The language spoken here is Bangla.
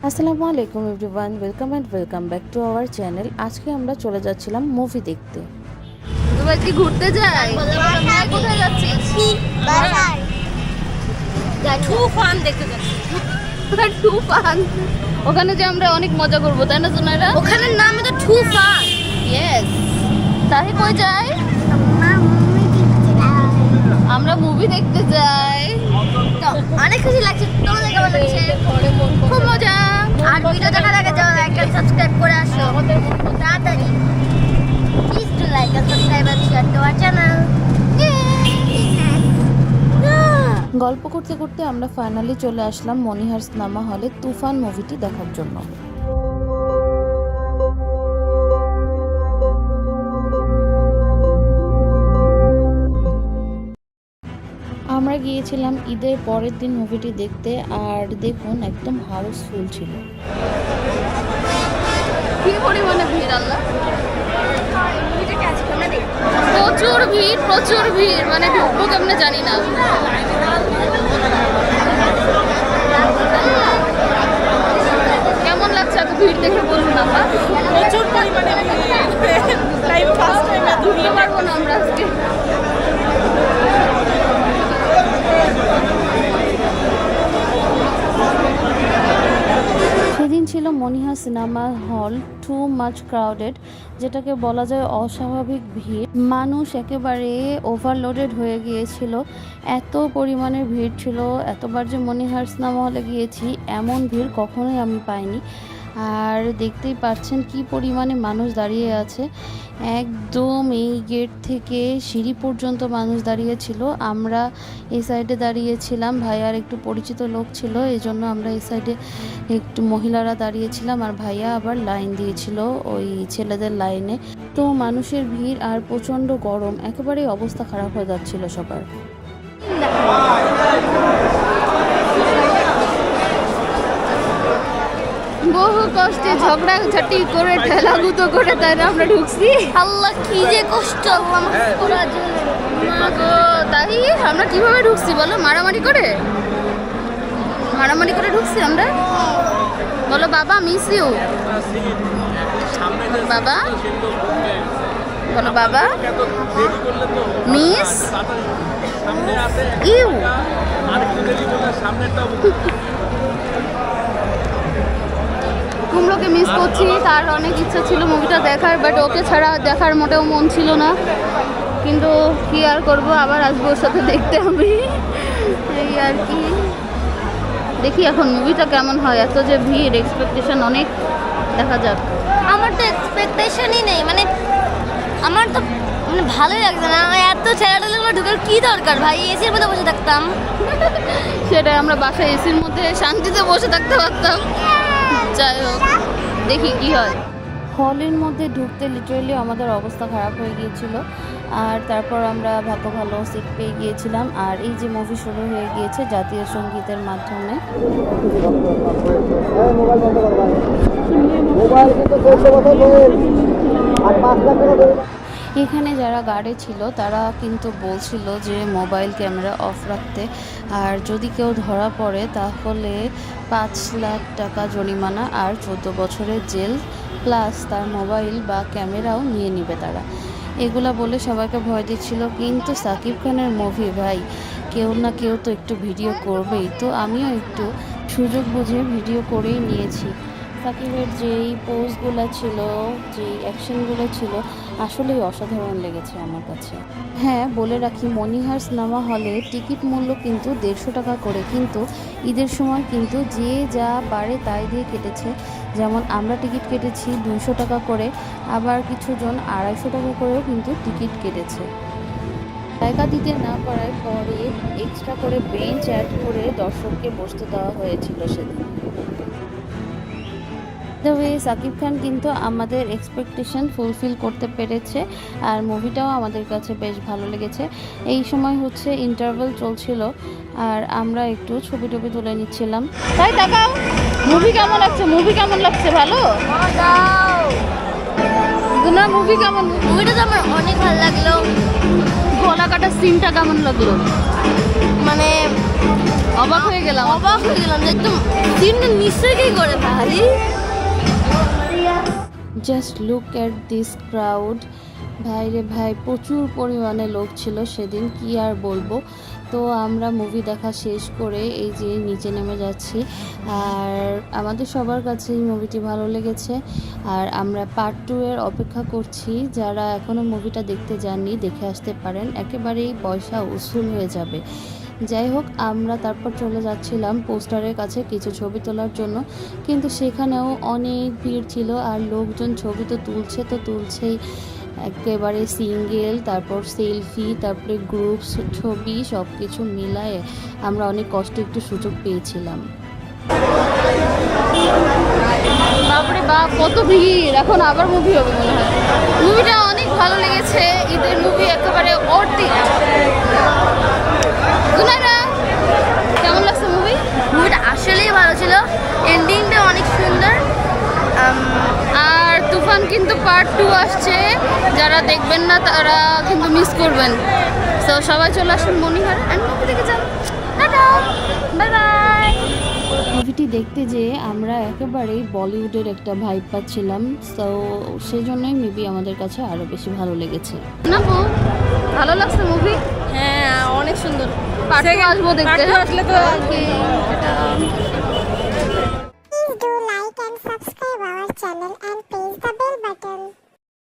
আসসালামু আলাইকুম everyone, welcome back to our channel. আজকে আমরা চলে যাচ্ছিলাম মুভি দেখতে। তোমরা কি ঘুরতে যাই? কোথায় যাচ্ছিস? তুফান দেখতে যাচ্ছি। তুফান। ওখানে যে আমরা অনেক মজা করবো, তাই না সোনাইরা? ওখানের নাম তো তুফান। ইয়েস। তাহি কই যাই? আমরা মুভি দেখতে যাই। তো অনেক খুশি লাগছে। তোমাদের কেমন লাগছে? খুব মজা। আর ভিডিও দেখার আগে যাও, লাইক এন্ড সাবস্ক্রাইব করে আসো তাড়াতাড়ি। Please do like and subscribe and share to our channel. গল্প করতে করতে আমরা ফাইনালি চলে আসলাম মনিহার সিনেমা হলে তুফান মুভিটি দেখার জন্য। আমরা গিয়েছিলাম ঈদের পরের দিন মুভিটি দেখতে, আর দেখুন একদম হাউসফুল ছিল। কি পরিমাণে ভিড় আল্লাহ! প্রচুর ভিড়, মানে ঢুকবো কেমনে জানি না। কেমন লাগছে এত ভিড় দেখে বলুন আমরা? প্রচুর পরিমাণে লাইভ ফার্স্ট টাইম ঢুকতে পারবো না আমরা আজকে। সেদিন ছিল Moniha cinema hall too much crowded, যেটাকে বলা যায় অস্বাভাবিক ভিড়। মানুষ একেবারে ওভারলোডেড হয়ে গিয়েছিল, এত পরিমাণের ভিড় ছিল। এতবার যে মনিহার সিনেমা হলে গিয়েছি, এমন ভিড় কখনোই আমি পাইনি। আর দেখতেই পাচ্ছেন কি পরিমাণে মানুষ দাঁড়িয়ে আছে। একদম এই গেট থেকে সিঁড়ি পর্যন্ত মানুষ দাঁড়িয়েছিল। আমরা এই সাইডে দাঁড়িয়েছিলাম, ভাইয়ার একটু পরিচিত লোক ছিল, এই জন্য আমরা এই সাইডে একটু মহিলারা দাঁড়িয়েছিলাম, আর ভাইয়া আবার লাইন দিয়েছিল ওই ছেলেদের লাইনে। তো মানুষের ভিড় আর প্রচণ্ড গরম, একেবারেই অবস্থা খারাপ হয়ে যাচ্ছিল সবার। বহু কষ্টে ঝগড়া ঝাঁটি করে ঠেলাগুতো করে তাই না আমরা ঢুকছি। আল্লাহ কি যে কষ্ট আমার করার জন্য। মা গো, তাই আমরা কিভাবে ঢুকছি বলো? মারামারি করে ঢুকছি আমরা। বলো বাবা মিস ইউ। বাবা বলো বাবা মিস ইউ। কুমড়োকে মিস করছি, তার অনেক ইচ্ছা ছিল মুভিটা দেখার, বাট ওকে ছাড়া দেখার মোটেও মন ছিল না। কিন্তু কি আর করবো, আবার আসবো ওর সাথে দেখতে হবে, এই আর কি। দেখি এখন মুভিটা কেমন হয়। এত যে ভিড়, এক্সপেকটেশন অনেক, দেখা যাক। আমার তো এক্সপেকটেশনই নেই, মানে আমার তো মানে ভালোই লাগছে না। এত ছেলেটাগুলো ঢুকার কি দরকার ভাই? এসির মধ্যে বসে থাকতাম। সেটাই, আমরা বাসায় এসির মধ্যে শান্তিতে বসে থাকতে পারতাম। যাই হোক, দেখি কি হয়। হলের মধ্যে ঢুকতে লিটারেলি আমাদের অবস্থা খারাপ হয়ে গিয়েছিল। আর তারপর আমরা ভাগ্য ভালো সিট পেয়ে গিয়েছিলাম। আর এই যে মুভি শুরু হয়ে গিয়েছে জাতীয় সঙ্গীতের মাধ্যমে। এখানে যারা গার্ডে ছিল তারা কিন্তু বলছিল যে মোবাইল ক্যামেরা অফ রাখতে, আর যদি কেউ ধরা পড়ে তাহলে 5 লাখ টাকা জরিমানা আর 14 বছরের জেল, প্লাস তার মোবাইল বা ক্যামেরাও নিয়ে নেবে তারা। এগুলা বলে সবাইকে ভয় দিচ্ছিল। কিন্তু সাকিব খানের মুভি ভাই, কেউ না কেউ তো একটু ভিডিও করবেই, তো আমিও একটু সুযোগ বুঝে ভিডিও করেই নিয়েছি। সাকিবের যেই পোজগুলো ছিল, যেই অ্যাকশনগুলো ছিল, আসলেই অসাধারণ লেগেছে আমার কাছে। হ্যাঁ, বলে রাখি মনিহার সিনেমা হলে টিকিট মূল্য কিন্তু 150 টাকা করে, কিন্তু ঈদের সময় কিন্তু যে যা পারে তাই দিয়ে কেটেছে। যেমন আমরা টিকিট কেটেছি 200 টাকা করে, আবার কিছুজন 250 টাকা করেও কিন্তু টিকিট কেটেছে। জায়গা দিতে না পারার পরে এক্সট্রা করে বেঞ্চ অ্যাড করে দর্শককে বসতে দেওয়া হয়েছিল সেদিন। তবে সাকিব খান কিন্তু আমাদের এক্সপেকটেশন ফুলফিল করতে পেরেছে, আর মুভিটাও আমাদের কাছে বেশ ভালো লেগেছে। এই সময় হচ্ছে ইন্টারভেল চলছিল, আর আমরা একটু ছবি টবি তুলে নিচ্ছিলাম। তাই তাকাও, মুভি কেমন লাগছে? ভালো না? মুভি কেমন? মুভিটা তো আমার অনেক ভালো লাগলো। গলা কাটার সিনটা কেমন লাগলো? মানে অবাক হয়ে গেলাম। অবাক হয়ে গেলাম যে একদম দিনটা নিশ্চয়ই কি করে ভাই। Just look at this crowd. ভাই রে ভাই, প্রচুর পরিমাণে লোক ছিল সেদিন, কি আর বলবো। তো আমরা মুভি দেখা শেষ করে এই যে নিচে নেমে যাচ্ছি, আর আমাদের সবার কাছে এই মুভিটি ভালো লেগেছে। আর আমরা পার্ট 2 এর অপেক্ষা করছি। যারা এখনও মুভিটা দেখতে যাননি দেখে আসতে পারেন, একেবারেই পয়সা উসুল হয়ে যাবে। যাই হোক, আমরা তারপর চলে যাচ্ছিলাম পোস্টারের কাছে কিছু ছবি তোলার জন্য, কিন্তু সেখানেও অনেক ভিড় ছিল আর লোকজন ছবি তো তুলছেই, একেবারে সিঙ্গেল, তারপর সেলফি, তারপরে গ্রুপ ছবি, সব কিছু মিলায়ে আমরা অনেক কষ্টে একটু সুযোগ পেয়েছিলাম। বাপরে বাপ, কত ভিড়! এখন আবার মুভি হবে মনে হয়। মুভিটা অনেক ভালো লেগেছে, ঈদের মুভি একেবারে অর্ধেক। গুনারা, কেমন লাগছে মুভি? মুভিটা আসলেই ভালো ছিল, এন্ডিংটা অনেক সুন্দর। আর তুফান কিন্তু পার্ট 2 আসছে, যারা দেখবেন না তারা কিন্তু মিস করবেন। তো সবাই চলে আসুন মনিহার অ্যান্ড মুভি দেখে যান। Tata, bye bye. মুভিটি দেখতে যেয়ে আমরা একেবারেই বলিউডের একটা ভাইব পাচ্ছিলাম, তো সেজন্যই মেবি আমাদের কাছে আরও বেশি ভালো লেগেছে। না বউ, ভালো লাগছে মুভি? হ্যাঁ, অনেক সুন্দর। পার্ট 2 আসবো দেখতে। আসলে তো Please do like and subscribe our channel and